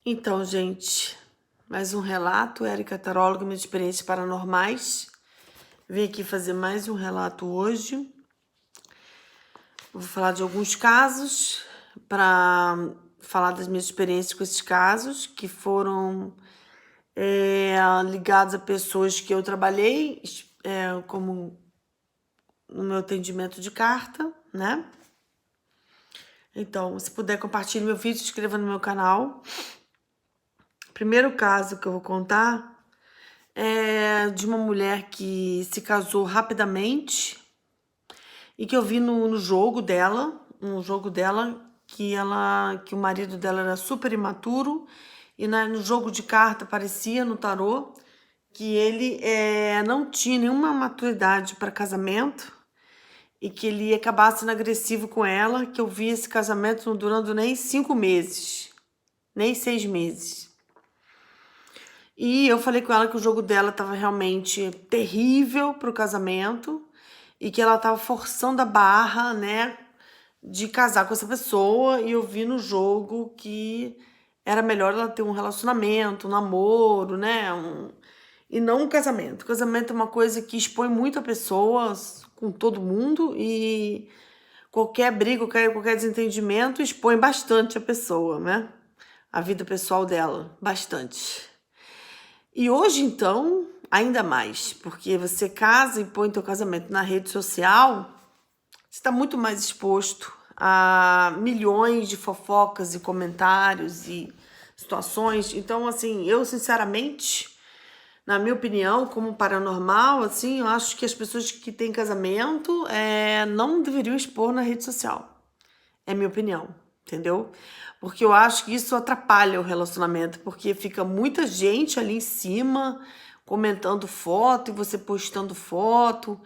Então, gente, mais um relato. Érica Taróloga, minhas experiências paranormais. Vim aqui fazer mais um relato hoje. Vou falar de alguns casos para falar das minhas experiências com esses casos que foram ligados a pessoas que eu trabalhei, como no meu atendimento de carta, né? Então, se puder, compartilhe meu vídeo, se inscreva no meu canal. Primeiro caso que eu vou contar é de uma mulher que se casou rapidamente e que eu vi no jogo dela, que o marido dela era super imaturo e no jogo de carta parecia no tarô que ele não tinha nenhuma maturidade para casamento e que ele ia acabar sendo agressivo com ela, que eu vi esse casamento não durando nem 5 meses, nem 6 meses. E eu falei com ela que o jogo dela estava realmente terrível pro casamento e que ela estava forçando a barra, né, de casar com essa pessoa. E eu vi no jogo que era melhor ela ter um relacionamento, um namoro, né, e não um casamento. O casamento é uma coisa que expõe muito a pessoas com todo mundo e qualquer briga, qualquer desentendimento expõe bastante a pessoa, né, a vida pessoal dela, bastante. E hoje, então, ainda mais, porque você casa e põe teu casamento na rede social, você está muito mais exposto a milhões de fofocas e comentários e situações. Então, assim, eu, sinceramente, na minha opinião, como paranormal, assim, eu acho que as pessoas que têm casamento não deveriam expor na rede social. É minha opinião, entendeu? Porque eu acho que isso atrapalha o relacionamento, porque fica muita gente ali em cima comentando foto e você postando foto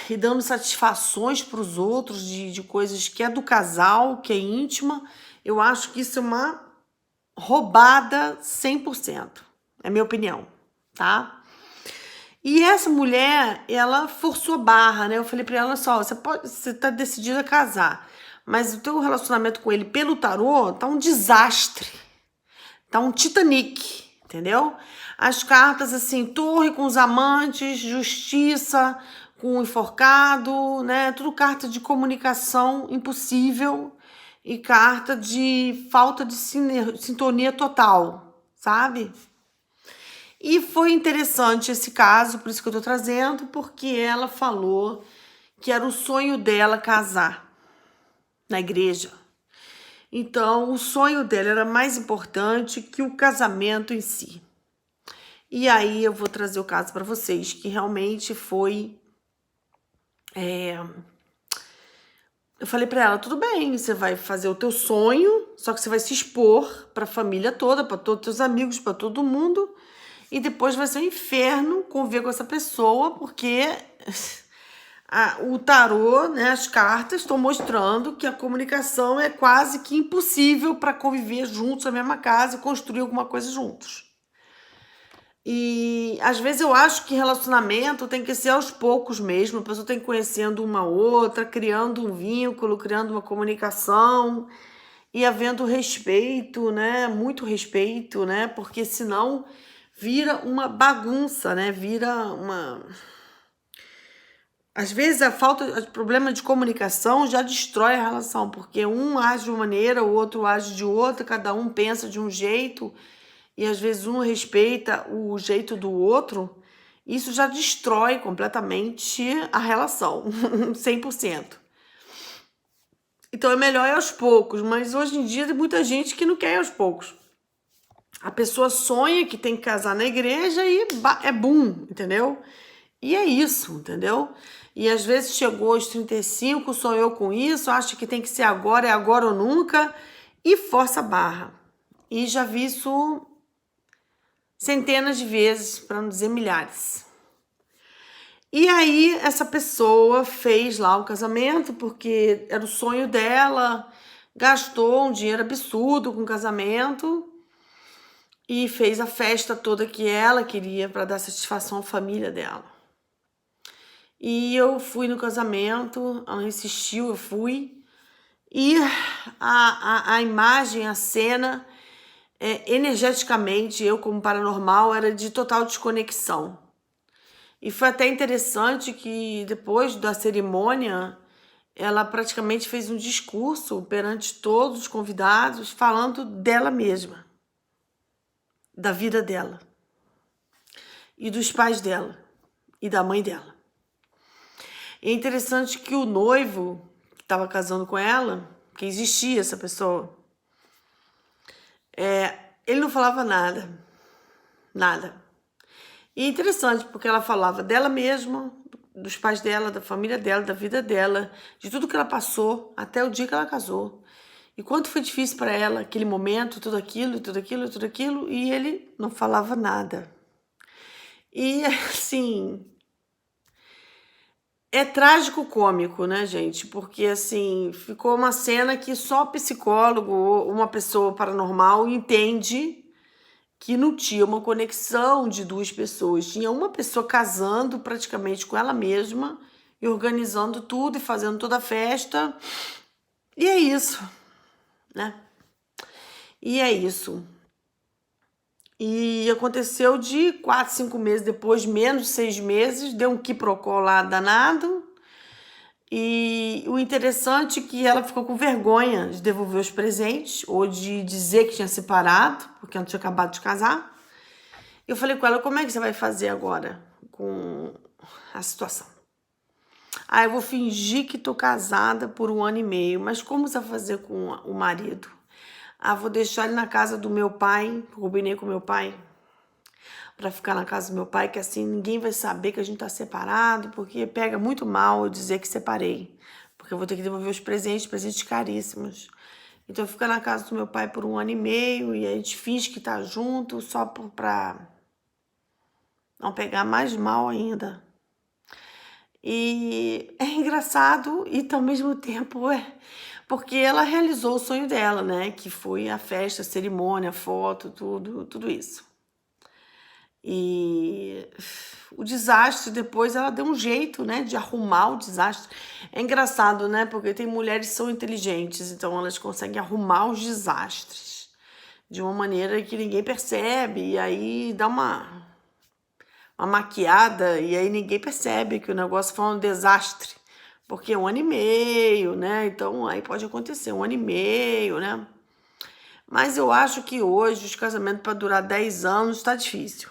e dando satisfações para os outros de coisas que é do casal, que é íntima. Eu acho que isso é uma roubada 100%. É minha opinião, tá? E essa mulher, ela forçou a barra, né? Eu falei pra ela, olha só, você tá decidida a casar, mas o teu relacionamento com ele pelo tarô tá um desastre, tá um Titanic, entendeu? As cartas, assim, torre com os amantes, justiça com o enforcado, né? Tudo carta de comunicação impossível e carta de falta de sintonia total, sabe? E foi interessante esse caso, por isso que eu tô trazendo, porque ela falou que era o sonho dela casar na igreja. Então, o sonho dela era mais importante que o casamento em si. E aí eu vou trazer o caso para vocês, que realmente foi. Eu falei para ela, tudo bem, você vai fazer o teu sonho, só que você vai se expor para a família toda, para todos os teus amigos, para todo mundo. E depois vai ser um inferno conviver com essa pessoa, porque o tarô, né, as cartas estão mostrando que a comunicação é quase que impossível para conviver juntos na mesma casa e construir alguma coisa juntos. E às vezes eu acho que relacionamento tem que ser aos poucos mesmo, a pessoa tem que ir conhecendo uma outra, criando um vínculo, criando uma comunicação e havendo respeito, né? Muito respeito, né? Porque senão vira uma bagunça, né? Vira uma. Às vezes o problema de comunicação já destrói a relação, porque um age de uma maneira, o outro age de outra, cada um pensa de um jeito, e às vezes um respeita o jeito do outro, isso já destrói completamente a relação, 100%. Então é melhor ir aos poucos, mas hoje em dia tem muita gente que não quer ir aos poucos. A pessoa sonha que tem que casar na igreja e é boom, entendeu? E é isso, entendeu? E às vezes chegou aos 35, sonhou com isso, acha que tem que ser agora, é agora ou nunca, e força a barra. E já vi isso centenas de vezes, para não dizer milhares. E aí essa pessoa fez lá o casamento, porque era o sonho dela, gastou um dinheiro absurdo com o casamento, e fez a festa toda que ela queria para dar satisfação à família dela. E eu fui no casamento, ela insistiu, eu fui. E a imagem, a cena energeticamente, eu como paranormal, era de total desconexão. E foi até interessante que depois da cerimônia, ela praticamente fez um discurso perante todos os convidados, falando dela mesma, da vida dela, e dos pais dela, e da mãe dela. E é interessante que o noivo, que estava casando com ela, que existia essa pessoa, ele não falava nada, nada. E é interessante porque ela falava dela mesma, dos pais dela, da família dela, da vida dela, de tudo que ela passou até o dia que ela casou. E quanto foi difícil para ela, aquele momento, tudo aquilo, tudo aquilo, tudo aquilo, e ele não falava nada. E assim, é trágico cômico, né, gente? Porque assim, ficou uma cena que só psicólogo ou uma pessoa paranormal entende que não tinha uma conexão de duas pessoas. Tinha uma pessoa casando praticamente com ela mesma e organizando tudo e fazendo toda a festa. E é isso, né? E é isso. E aconteceu de 4, 5 meses depois, menos de 6 meses, deu um quiprocó lá danado. E o interessante é que ela ficou com vergonha de devolver os presentes ou de dizer que tinha separado, porque ela tinha acabado de casar. Eu falei com ela, como é que você vai fazer agora com a situação? Ah, eu vou fingir que tô casada por 1 ano e meio, mas como você vai fazer com o marido? Ah, vou deixar ele na casa do meu pai, combinei com meu pai, para ficar na casa do meu pai, que assim ninguém vai saber que a gente tá separado, porque pega muito mal eu dizer que separei, porque eu vou ter que devolver os presentes caríssimos. Então fica na casa do meu pai por 1 ano e meio e a gente finge que tá junto só pra não pegar mais mal ainda. E é engraçado e ao mesmo tempo porque ela realizou o sonho dela, né? Que foi a festa, a cerimônia, a foto, tudo isso. E o desastre depois ela deu um jeito, né, de arrumar o desastre. É engraçado, né? Porque tem mulheres que são inteligentes, então elas conseguem arrumar os desastres de uma maneira que ninguém percebe, e aí dá uma maquiada, e aí ninguém percebe que o negócio foi um desastre. Porque 1 ano e meio, né? Então aí pode acontecer 1 ano e meio, né? Mas eu acho que hoje os casamentos para durar 10 anos tá difícil.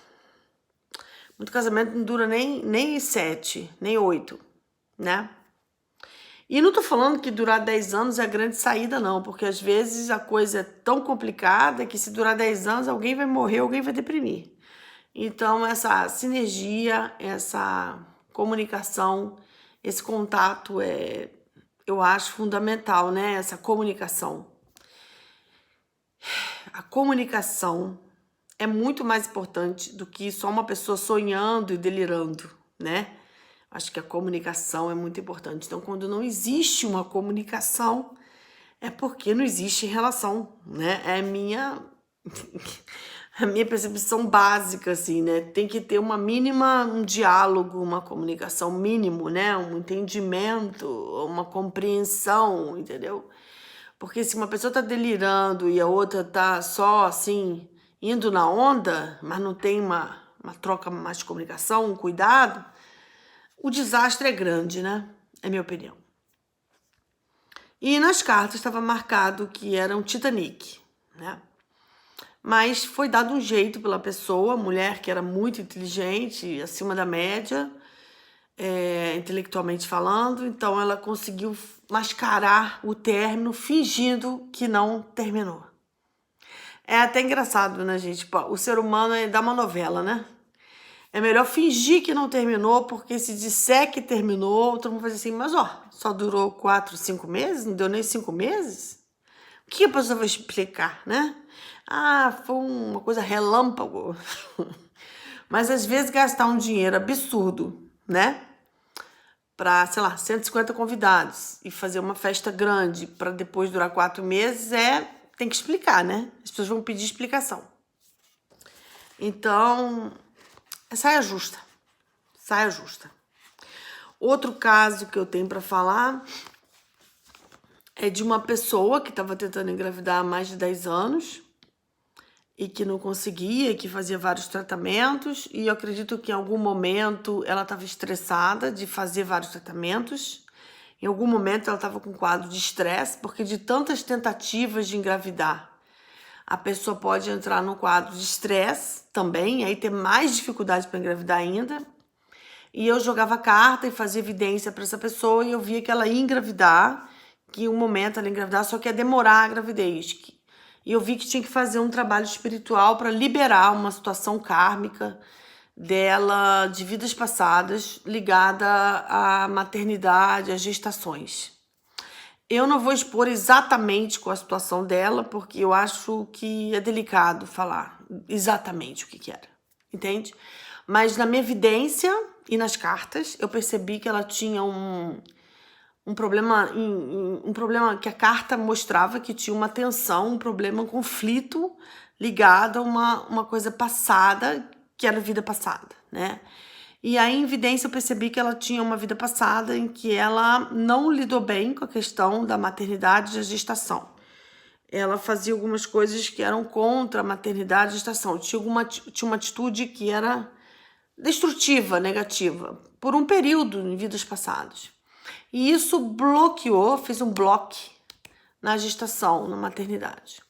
Muito casamento não dura nem 7, nem 8, né? E não tô falando que durar 10 anos é a grande saída, não, porque às vezes a coisa é tão complicada que se durar 10 anos alguém vai morrer, alguém vai deprimir. Então, essa sinergia, essa comunicação, esse contato eu acho fundamental, né? Essa comunicação. A comunicação é muito mais importante do que só uma pessoa sonhando e delirando, né? Acho que a comunicação é muito importante. Então, quando não existe uma comunicação, é porque não existe relação, né? É a minha percepção básica, assim, né? Tem que ter um diálogo, uma comunicação mínimo, né? Um entendimento, uma compreensão, entendeu? Porque se uma pessoa tá delirando e a outra tá só, assim, indo na onda, mas não tem uma troca mais de comunicação, um cuidado, o desastre é grande, né? É minha opinião. E nas cartas estava marcado que era um Titanic, né? Mas foi dado um jeito pela pessoa, mulher que era muito inteligente, acima da média, intelectualmente falando, então ela conseguiu mascarar o término fingindo que não terminou. É até engraçado, né, gente? O ser humano dá uma novela, né? É melhor fingir que não terminou, porque se disser que terminou, todo mundo vai dizer assim, mas ó, só durou 4, 5 meses? Não deu nem 5 meses? O que a pessoa vai explicar, né? Ah, foi uma coisa relâmpago. Mas às vezes gastar um dinheiro absurdo, né? Para, sei lá, 150 convidados e fazer uma festa grande para depois durar 4 meses tem que explicar, né? As pessoas vão pedir explicação. Então, é saia justa. Saia justa. Outro caso que eu tenho para falar é de uma pessoa que estava tentando engravidar há mais de 10 anos. e que não conseguia, que fazia vários tratamentos, e eu acredito que em algum momento ela estava estressada de fazer vários tratamentos. Em algum momento ela estava com um quadro de estresse, porque de tantas tentativas de engravidar, a pessoa pode entrar num quadro de estresse também, aí ter mais dificuldade para engravidar ainda. E eu jogava carta e fazia evidência para essa pessoa e eu via que ela ia engravidar, que em um momento ela ia engravidar, só que ia demorar a gravidez. E eu vi que tinha que fazer um trabalho espiritual para liberar uma situação kármica dela de vidas passadas ligada à maternidade, às gestações. Eu não vou expor exatamente com a situação dela, porque eu acho que é delicado falar exatamente o que era, entende? Mas na minha evidência e nas cartas, eu percebi que ela tinha um problema, um problema que a carta mostrava que tinha uma tensão, um problema, um conflito ligado a uma coisa passada, que era vida passada, né? E aí, em evidência, eu percebi que ela tinha uma vida passada em que ela não lidou bem com a questão da maternidade e da gestação. Ela fazia algumas coisas que eram contra a maternidade e a gestação. Tinha uma atitude que era destrutiva, negativa, por um período em vidas passadas. E isso bloqueou, fez um bloco na gestação, na maternidade.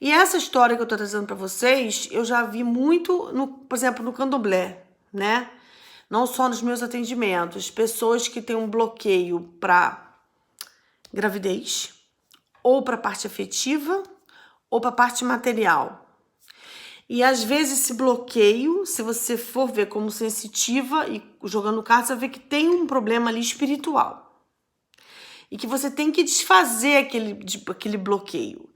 E essa história que eu tô trazendo para vocês, eu já vi muito, por exemplo, no candomblé, né? Não só nos meus atendimentos, pessoas que têm um bloqueio para gravidez, ou para parte afetiva, ou para parte material. E às vezes esse bloqueio, se você for ver como sensitiva e jogando cartas, você vai ver que tem um problema ali espiritual. E que você tem que desfazer aquele bloqueio.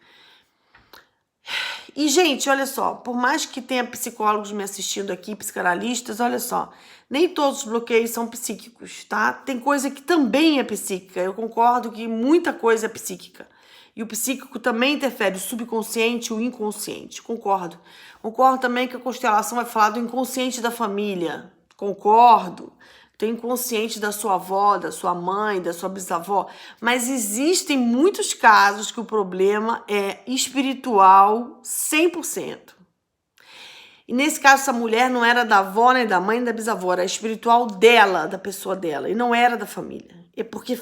E, gente, olha só, por mais que tenha psicólogos me assistindo aqui, psicanalistas, olha só, nem todos os bloqueios são psíquicos, tá? Tem coisa que também é psíquica, eu concordo que muita coisa é psíquica. E o psíquico também interfere, o subconsciente e o inconsciente, concordo. Concordo também que a constelação vai falar do inconsciente da família, concordo. Tem inconsciente da sua avó, da sua mãe, da sua bisavó, mas existem muitos casos que o problema é espiritual 100%. E nesse caso, essa mulher não era da avó, nem da mãe, nem da bisavó, era espiritual dela, da pessoa dela, e não era da família. É porque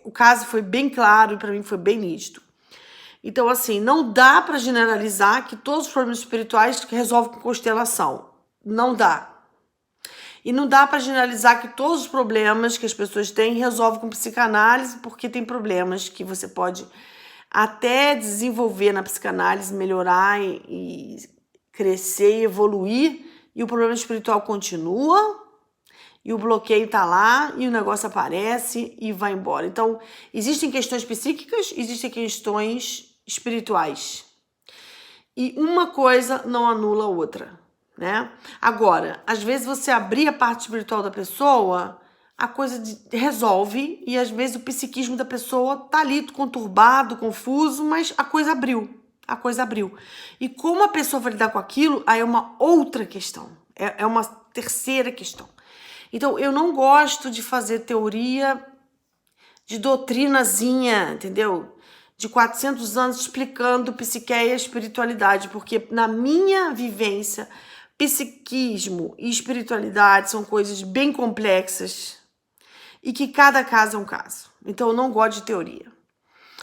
o caso foi bem claro e para mim foi bem nítido. Então, assim, não dá para generalizar que todos os problemas espirituais resolvem com constelação. Não dá. E não dá para generalizar que todos os problemas que as pessoas têm resolvem com psicanálise, porque tem problemas que você pode até desenvolver na psicanálise, melhorar e crescer e evoluir, e o problema espiritual continua, e o bloqueio tá lá, e o negócio aparece e vai embora. Então, existem questões psíquicas, existem questões espirituais. E uma coisa não anula a outra. Né? Agora, às vezes você abrir a parte espiritual da pessoa, a coisa resolve e às vezes o psiquismo da pessoa tá ali conturbado, confuso, mas a coisa abriu. A coisa abriu. E como a pessoa vai lidar com aquilo, aí é uma outra questão. É uma terceira questão. Então, eu não gosto de fazer teoria de doutrinazinha, entendeu? De 400 anos explicando psiqueia e espiritualidade, porque na minha vivência, psiquismo e espiritualidade são coisas bem complexas e que cada caso é um caso. Então, eu não gosto de teoria.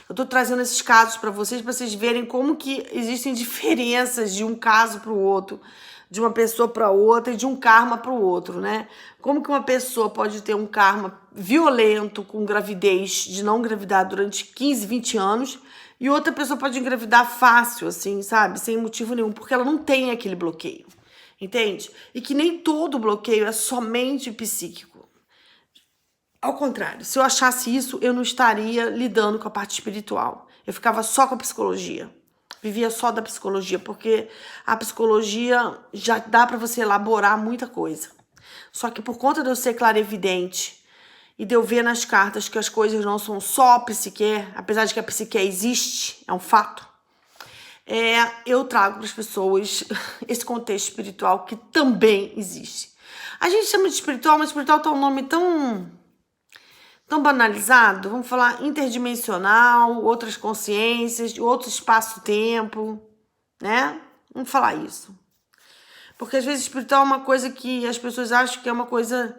Eu tô trazendo esses casos para vocês verem como que existem diferenças de um caso para o outro, de uma pessoa para outra e de um karma para o outro, né? Como que uma pessoa pode ter um karma violento com gravidez, de não engravidar durante 15, 20 anos, e outra pessoa pode engravidar fácil, assim, sabe? Sem motivo nenhum, porque ela não tem aquele bloqueio. Entende? E que nem todo bloqueio é somente psíquico. Ao contrário, se eu achasse isso, eu não estaria lidando com a parte espiritual. Eu ficava só com a psicologia. Vivia só da psicologia, porque a psicologia já dá para você elaborar muita coisa. Só que por conta de eu ser clarividente e de eu ver nas cartas que as coisas não são só a psique, apesar de que a psique existe, é um fato, eu trago para as pessoas esse contexto espiritual que também existe. A gente chama de espiritual, mas espiritual tá um nome tão banalizado. Vamos falar interdimensional, outras consciências, outro espaço-tempo, né? Vamos falar isso. Porque às vezes espiritual é uma coisa que as pessoas acham que é uma coisa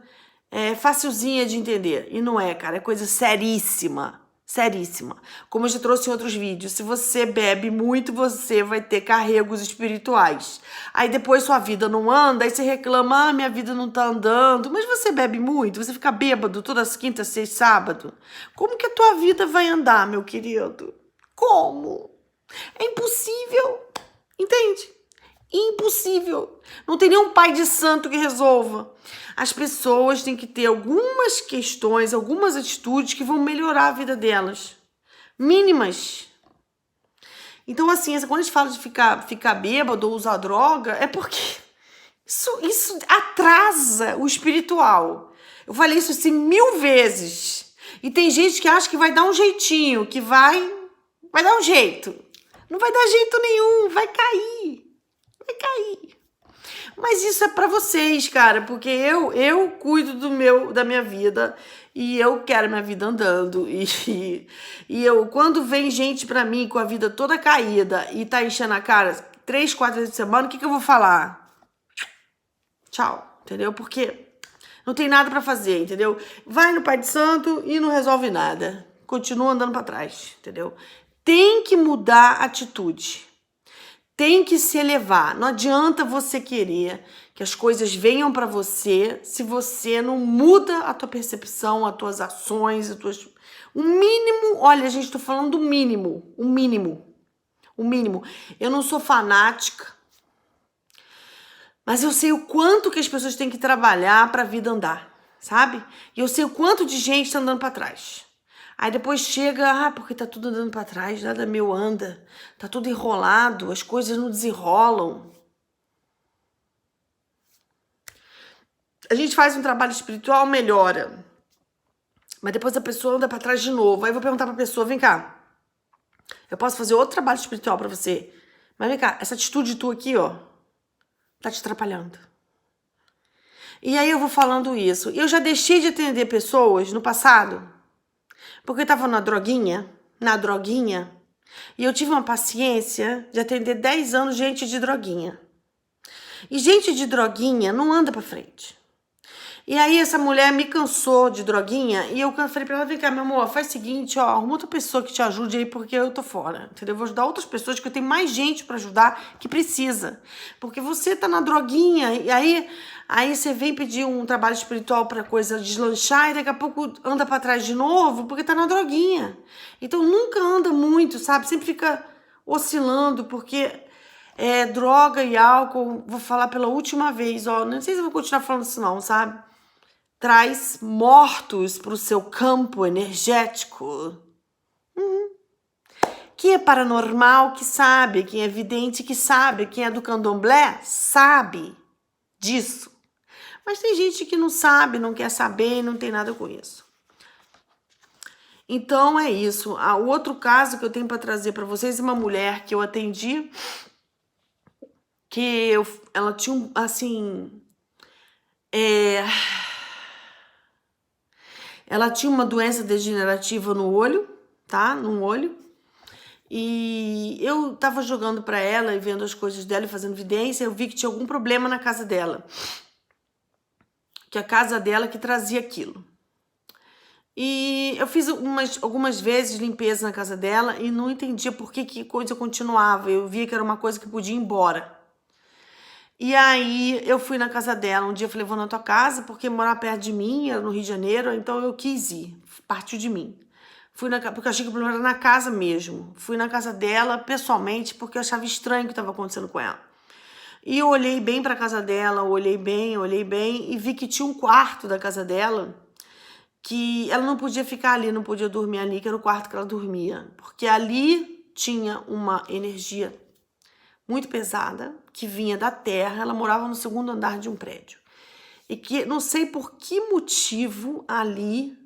facilzinha de entender. E não é, cara. É coisa seríssima. Seríssima. Como eu já trouxe em outros vídeos, se você bebe muito, você vai ter carregos espirituais. Aí depois sua vida não anda, aí você reclama, minha vida não tá andando. Mas você bebe muito, você fica bêbado todas as quintas, sexta, sábado. Como que a tua vida vai andar, meu querido? Como? É impossível. Entende? Impossível. Não tem nenhum pai de santo que resolva. As pessoas têm que ter algumas questões, algumas atitudes que vão melhorar a vida delas. Mínimas. Então, assim, quando a gente fala de ficar bêbado ou usar droga, é porque isso atrasa o espiritual. Eu falei isso assim 1000 vezes. E tem gente que acha que vai dar um jeitinho, que vai dar um jeito. Não vai dar jeito nenhum, vai cair. Vai cair. Mas isso é pra vocês, cara, porque eu cuido da minha vida e eu quero minha vida andando. E quando vem gente pra mim com a vida toda caída e tá enchendo a cara 3, 4 vezes por semana, o que eu vou falar? Tchau, entendeu? Porque não tem nada pra fazer, entendeu? Vai no Pai de Santo e não resolve nada. Continua andando pra trás, entendeu? Tem que mudar a atitude. Tem que se elevar. Não adianta você querer que as coisas venham para você se você não muda a tua percepção, as tuas ações, o mínimo. Olha, gente, tô falando do mínimo. O mínimo. O mínimo. Eu não sou fanática, mas eu sei o quanto que as pessoas têm que trabalhar para a vida andar, sabe? E eu sei o quanto de gente tá andando para trás. Aí depois chega, porque tá tudo andando pra trás, nada meu anda. Tá tudo enrolado, as coisas não desenrolam. A gente faz um trabalho espiritual, melhora. Mas depois a pessoa anda pra trás de novo. Aí eu vou perguntar pra pessoa, vem cá. Eu posso fazer outro trabalho espiritual pra você. Mas vem cá, essa atitude tua aqui, ó, tá te atrapalhando. E aí eu vou falando isso. Eu já deixei de atender pessoas no passado porque eu tava na droguinha, e eu tive uma paciência de atender 10 anos gente de droguinha. E gente de droguinha não anda pra frente. E aí essa mulher me cansou de droguinha e eu falei pra ela, vem cá, meu amor, faz o seguinte, ó, arruma outra pessoa que te ajude aí porque eu tô fora, entendeu? Eu vou ajudar outras pessoas que eu tenho mais gente pra ajudar que precisa. Porque você tá na droguinha e aí você vem pedir um trabalho espiritual pra coisa deslanchar e daqui a pouco anda pra trás de novo porque tá na droguinha. Então nunca anda muito, sabe? Sempre fica oscilando porque droga e álcool, vou falar pela última vez, ó, não sei se eu vou continuar falando isso não, sabe? Traz mortos para o seu campo energético. Quem é paranormal que sabe, quem é vidente que sabe, quem é do candomblé sabe disso. Mas tem gente que não sabe, não quer saber, não tem nada com isso. Então é isso. O outro caso que eu tenho para trazer para vocês é uma mulher que eu atendi, que ela tinha assim, ela tinha uma doença degenerativa no olho, tá? No olho. E eu tava jogando pra ela e vendo as coisas dela e fazendo evidência, eu vi que tinha algum problema na casa dela. Que a casa dela que trazia aquilo. E eu fiz algumas vezes limpeza na casa dela e não entendia por que coisa continuava. Eu via que era uma coisa que podia ir embora. E aí eu fui na casa dela, um dia eu falei, vou na tua casa, porque morar perto de mim, era no Rio de Janeiro, então eu quis ir, partiu de mim. Porque eu achei que o problema era na casa mesmo. Fui na casa dela, pessoalmente, porque eu achava estranho o que estava acontecendo com ela. E eu olhei bem pra casa dela, olhei bem, e vi que tinha um quarto da casa dela que ela não podia ficar ali, não podia dormir ali, que era o quarto que ela dormia. Porque ali tinha uma energia muito pesada, que vinha da terra, ela morava no segundo andar de um prédio. E que, não sei por que motivo, ali,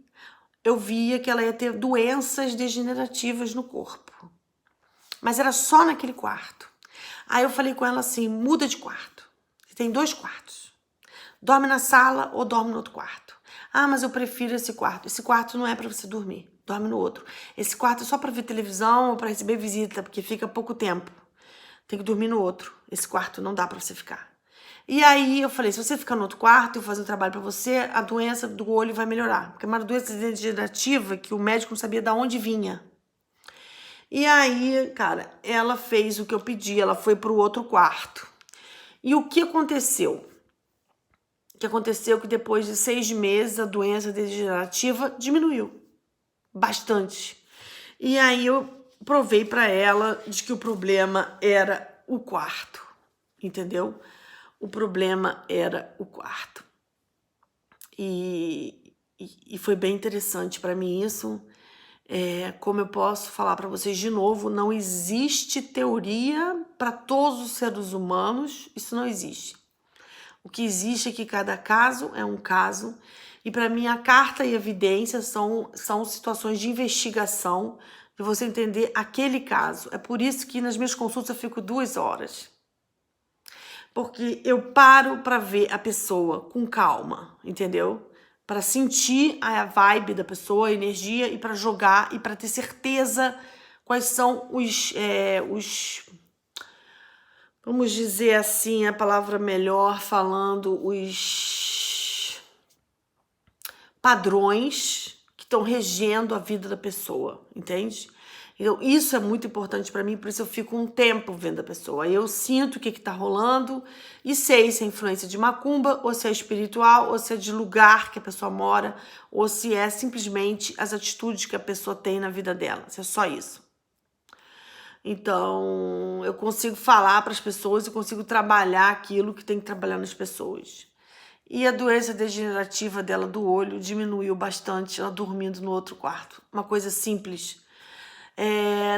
eu via que ela ia ter doenças degenerativas no corpo. Mas era só naquele quarto. Aí eu falei com ela assim, muda de quarto. Você tem 2 quartos. Dorme na sala ou dorme no outro quarto. Ah, mas eu prefiro esse quarto. Esse quarto não é para você dormir. Dorme no outro. Esse quarto é só para ver televisão ou para receber visita, porque fica pouco tempo. tem que dormir no outro. Esse quarto não dá pra você ficar. E aí eu falei, se você ficar no outro quarto, eu fazer o trabalho pra você, a doença do olho vai melhorar. Porque é uma doença degenerativa que o médico não sabia de onde vinha. E aí, cara, ela fez o que eu pedi, ela foi pro outro quarto. E o que aconteceu? O que aconteceu é que depois de 6 meses a doença degenerativa diminuiu bastante. E aí eu provei pra ela de que o problema era o quarto, entendeu? O problema era o quarto. E foi bem interessante pra mim isso. Como eu posso falar pra vocês de novo, não existe teoria pra todos os seres humanos, isso não existe. O que existe é que cada caso é um caso, e para mim a carta e a evidência são situações de investigação, de você entender aquele caso. É por isso que nas minhas consultas eu fico 2 horas. Porque eu paro para ver a pessoa com calma, entendeu? Para sentir a vibe da pessoa, a energia, e para jogar, e para ter certeza quais são vamos dizer assim, a palavra melhor falando, os padrões que estão regendo a vida da pessoa, entende? Então, isso é muito importante para mim, por isso eu fico um tempo vendo a pessoa. Aí eu sinto o que tá rolando e sei se é influência de macumba, ou se é espiritual, ou se é de lugar que a pessoa mora, ou se é simplesmente as atitudes que a pessoa tem na vida dela. Se é só isso. Então, eu consigo falar para as pessoas e consigo trabalhar aquilo que tem que trabalhar nas pessoas. E a doença degenerativa dela do olho diminuiu bastante, ela dormindo no outro quarto. Uma coisa simples.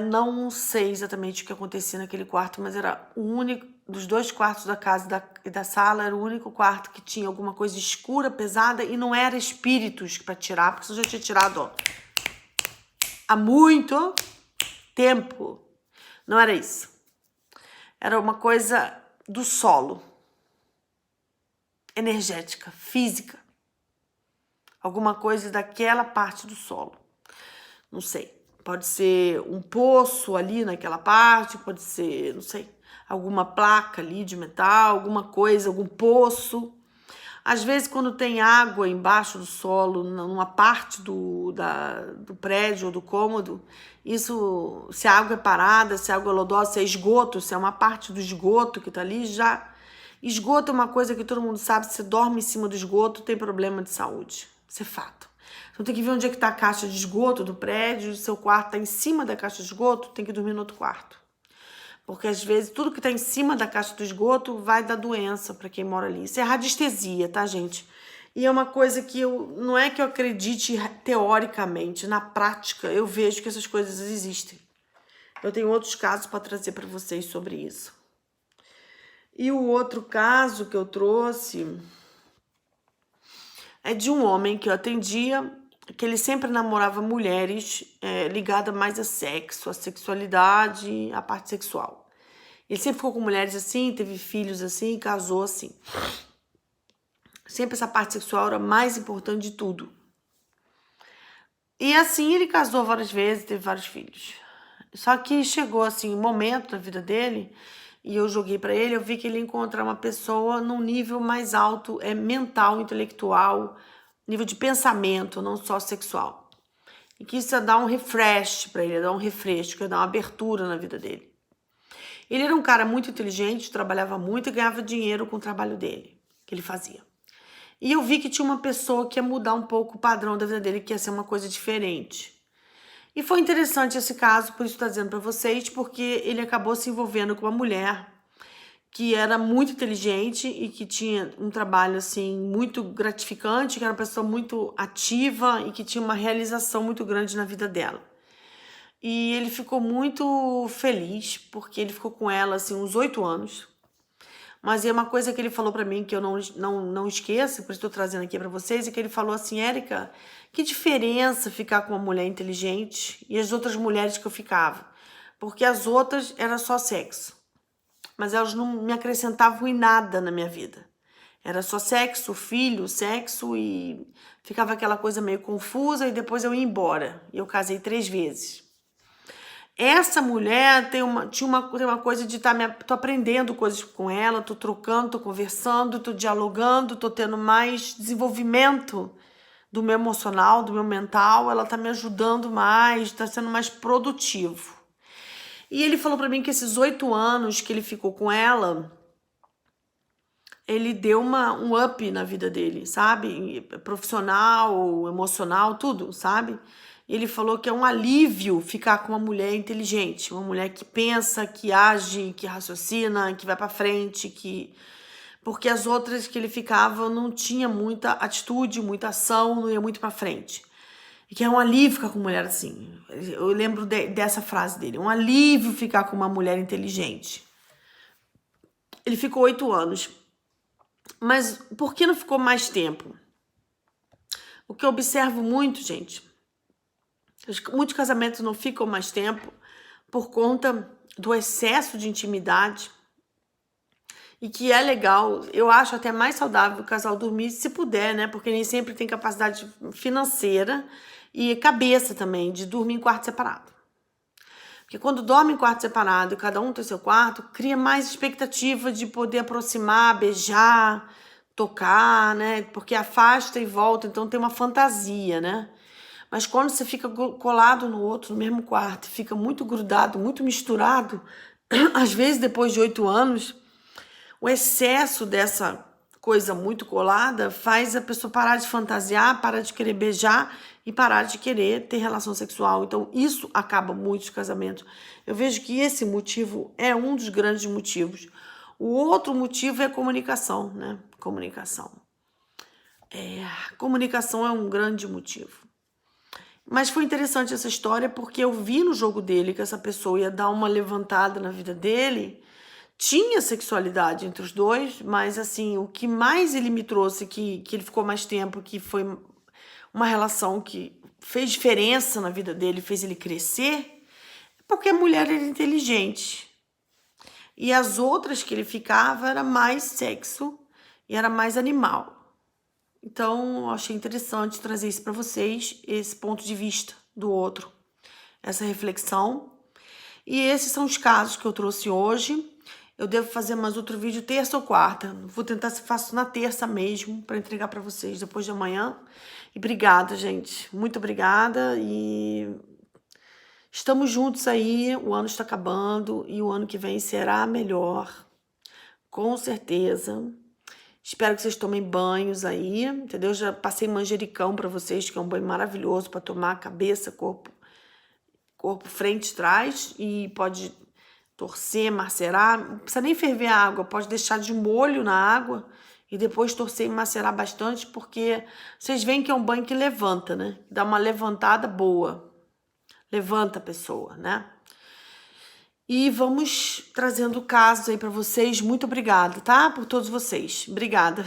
Não sei exatamente o que acontecia naquele quarto, mas era o único, dos 2 quartos da casa e da sala, era o único quarto que tinha alguma coisa escura, pesada, e não era espíritos para tirar, porque eu já tinha tirado, ó, há muito tempo. Não era isso. Era uma coisa do solo. Energética, física. Alguma coisa daquela parte do solo. Não sei. Pode ser um poço ali naquela parte, pode ser, não sei, alguma placa ali de metal, alguma coisa, algum poço. Às vezes, quando tem água embaixo do solo, numa parte do prédio ou do cômodo, isso, se a água é parada, se a água é lodosa, se é esgoto, se é uma parte do esgoto que tá ali, já... Esgoto é uma coisa que todo mundo sabe, se você dorme em cima do esgoto, tem problema de saúde. Isso é fato. Então tem que ver onde é que tá a caixa de esgoto do prédio, seu quarto tá em cima da caixa de esgoto, tem que dormir no outro quarto. Porque às vezes tudo que tá em cima da caixa do esgoto vai dar doença para quem mora ali. Isso é radiestesia, tá, gente? E é uma coisa que não é que eu acredite teoricamente, na prática eu vejo que essas coisas existem. Eu tenho outros casos para trazer para vocês sobre isso. E o outro caso que eu trouxe é de um homem que eu atendia, que ele sempre namorava mulheres ligadas mais a sexo, a sexualidade, a parte sexual. Ele sempre ficou com mulheres assim, teve filhos assim, casou assim. Sempre essa parte sexual era mais importante de tudo. E assim ele casou várias vezes, teve vários filhos. Só que chegou assim um momento na vida dele, e eu joguei pra ele, eu vi que ele ia encontrar uma pessoa num nível mais alto, mental, intelectual, nível de pensamento, não só sexual. E que isso ia dar um refresh pra ele, ia dar um refresco, ia dar uma abertura na vida dele. Ele era um cara muito inteligente, trabalhava muito e ganhava dinheiro com o trabalho dele, que ele fazia. E eu vi que tinha uma pessoa que ia mudar um pouco o padrão da vida dele, que ia ser uma coisa diferente. E foi interessante esse caso, por isso estou dizendo para vocês, porque ele acabou se envolvendo com uma mulher que era muito inteligente e que tinha um trabalho assim muito gratificante, que era uma pessoa muito ativa e que tinha uma realização muito grande na vida dela. E ele ficou muito feliz, porque ele ficou com ela assim uns 8 anos. Mas é uma coisa que ele falou pra mim que eu não esqueço, por isso estou trazendo aqui pra vocês, é que ele falou assim, Érica, que diferença ficar com uma mulher inteligente e as outras mulheres que eu ficava? Porque as outras era só sexo, mas elas não me acrescentavam em nada na minha vida. Era só sexo, filho, sexo, e ficava aquela coisa meio confusa, e depois eu ia embora. E eu casei 3 vezes. Essa mulher tem uma coisa de tô aprendendo coisas com ela, tô trocando, tô conversando, tô dialogando, tô tendo mais desenvolvimento do meu emocional, do meu mental, ela tá me ajudando mais, tá sendo mais produtivo. E ele falou pra mim que esses 8 anos que ele ficou com ela, ele deu um up na vida dele, sabe? Profissional, emocional, tudo, sabe? Ele falou que é um alívio ficar com uma mulher inteligente, uma mulher que pensa, que age, que raciocina, que vai pra frente, porque as outras que ele ficava não tinha muita atitude, muita ação, não ia muito pra frente. E que é um alívio ficar com uma mulher assim. Eu lembro dessa frase dele, um alívio ficar com uma mulher inteligente. Ele ficou 8 anos. Mas por que não ficou mais tempo? O que eu observo muito, gente, muitos casamentos não ficam mais tempo por conta do excesso de intimidade. E que é legal, eu acho até mais saudável o casal dormir, se puder, né? Porque nem sempre tem capacidade financeira e cabeça também de dormir em quarto separado. Porque quando dorme em quarto separado e cada um tem seu quarto, cria mais expectativa de poder aproximar, beijar, tocar, né? Porque afasta e volta, então tem uma fantasia, né? Mas quando você fica colado no outro, no mesmo quarto, fica muito grudado, muito misturado, às vezes depois de 8 anos, o excesso dessa coisa muito colada faz a pessoa parar de fantasiar, parar de querer beijar e parar de querer ter relação sexual. Então, isso acaba muitos casamentos. Eu vejo que esse motivo é um dos grandes motivos. O outro motivo é a comunicação, né? Comunicação é um grande motivo. Mas foi interessante essa história porque eu vi no jogo dele que essa pessoa ia dar uma levantada na vida dele. Tinha sexualidade entre os dois, mas assim, o que mais ele me trouxe, que ele ficou mais tempo, que foi uma relação que fez diferença na vida dele, fez ele crescer, porque a mulher era inteligente. E as outras que ele ficava era mais sexo e era mais animal. Então, eu achei interessante trazer isso para vocês, esse ponto de vista do outro, essa reflexão. E esses são os casos que eu trouxe hoje. Eu devo fazer mais outro vídeo terça ou quarta. Vou tentar se faço na terça mesmo, para entregar para vocês depois de amanhã. E obrigada, gente. Muito obrigada. E estamos juntos aí. O ano está acabando e o ano que vem será melhor. Com certeza. Espero que vocês tomem banhos aí, entendeu? Já passei manjericão para vocês, que é um banho maravilhoso para tomar cabeça, corpo, frente e trás. E pode torcer, macerar, não precisa nem ferver a água, pode deixar de molho na água e depois torcer e macerar bastante, porque vocês veem que é um banho que levanta, né? Dá uma levantada boa, levanta a pessoa, né? E vamos trazendo casos aí para vocês. Muito obrigada, tá? Por todos vocês. Obrigada.